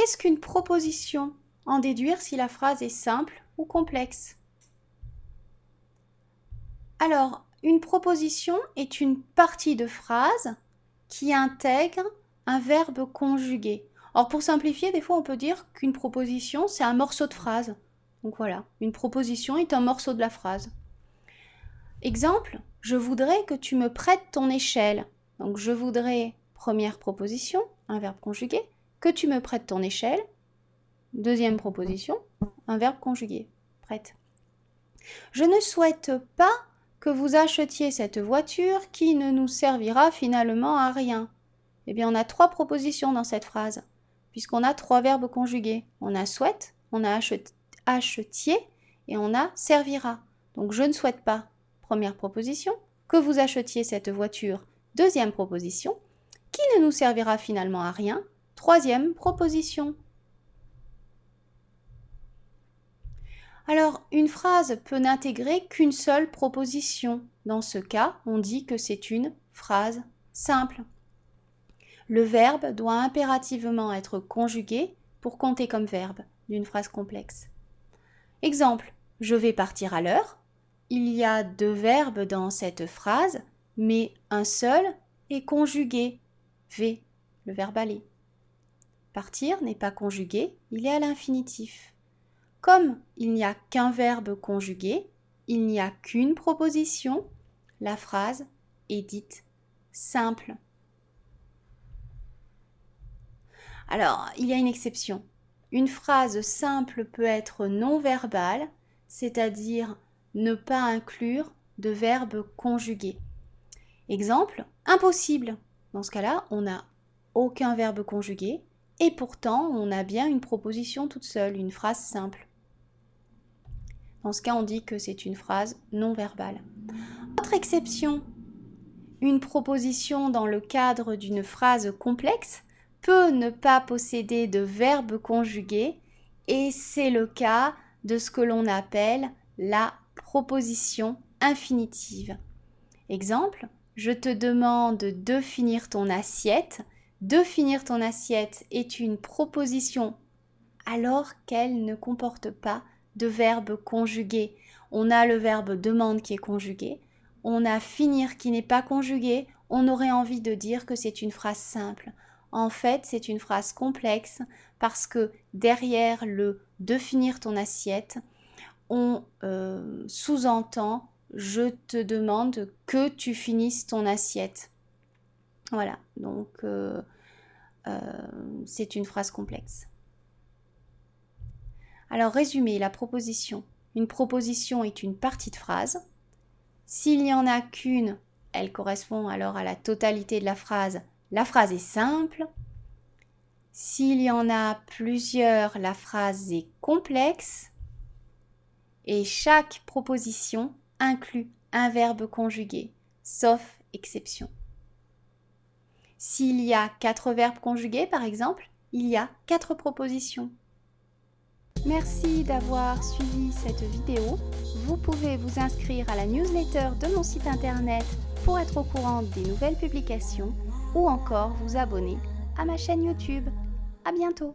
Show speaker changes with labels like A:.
A: Qu'est-ce qu'une proposition? En déduire si la phrase est simple ou complexe. Alors, une proposition est une partie de phrase qui intègre un verbe conjugué. Alors, pour simplifier, des fois, on peut dire qu'une proposition, c'est un morceau de phrase. Donc voilà, une proposition est un morceau de la phrase. Exemple, je voudrais que tu me prêtes ton échelle. Donc, je voudrais, première proposition, un verbe conjugué, que tu me prêtes ton échelle. Deuxième proposition, un verbe conjugué, prête. Je ne souhaite pas que vous achetiez cette voiture qui ne nous servira finalement à rien. Eh bien, on a 3 propositions dans cette phrase, puisqu'on a 3 verbes conjugués. On a souhaite, on a achetiez et on a servira. Donc, je ne souhaite pas, première proposition, que vous achetiez cette voiture. Deuxième proposition, qui ne nous servira finalement à rien. Troisième proposition. Alors, une phrase peut n'intégrer qu'une seule proposition. Dans ce cas, on dit que c'est une phrase simple. Le verbe doit impérativement être conjugué pour compter comme verbe d'une phrase complexe. Exemple, je vais partir à l'heure. Il y a 2 verbes dans cette phrase, mais un seul est conjugué. V, le verbe aller. Partir n'est pas conjugué, il est à l'infinitif. Comme il n'y a qu'un verbe conjugué, il n'y a qu'une proposition, la phrase est dite simple. Alors, il y a une exception. Une phrase simple peut être non verbale, c'est-à-dire ne pas inclure de verbe conjugué. Exemple, impossible. Dans ce cas-là, on n'a aucun verbe conjugué et pourtant on a bien une proposition toute seule, une phrase simple. Dans ce cas, on dit que c'est une phrase non verbale. Autre exception, une proposition dans le cadre d'une phrase complexe peut ne pas posséder de verbe conjugué et c'est le cas de ce que l'on appelle la proposition infinitive. Exemple, je te demande de finir ton assiette. De finir ton assiette est une proposition alors qu'elle ne comporte pas de verbe conjugué. On a le verbe demande qui est conjugué, on a finir qui n'est pas conjugué, on aurait envie de dire que c'est une phrase simple. En fait, c'est une phrase complexe parce que derrière le « de finir ton assiette », on sous-entend « je te demande que tu finisses ton assiette ». Voilà, donc c'est une phrase complexe. Alors, résumé, la proposition. Une proposition est une partie de phrase. S'il n'y en a qu'une, elle correspond alors à la totalité de la phrase. La phrase est simple. S'il y en a plusieurs, la phrase est complexe. Et chaque proposition inclut un verbe conjugué, sauf exception. S'il y a 4 verbes conjugués, par exemple, il y a 4 propositions. Merci d'avoir suivi cette vidéo. Vous pouvez vous inscrire à la newsletter de mon site internet pour être au courant des nouvelles publications ou encore vous abonner à ma chaîne YouTube. À bientôt!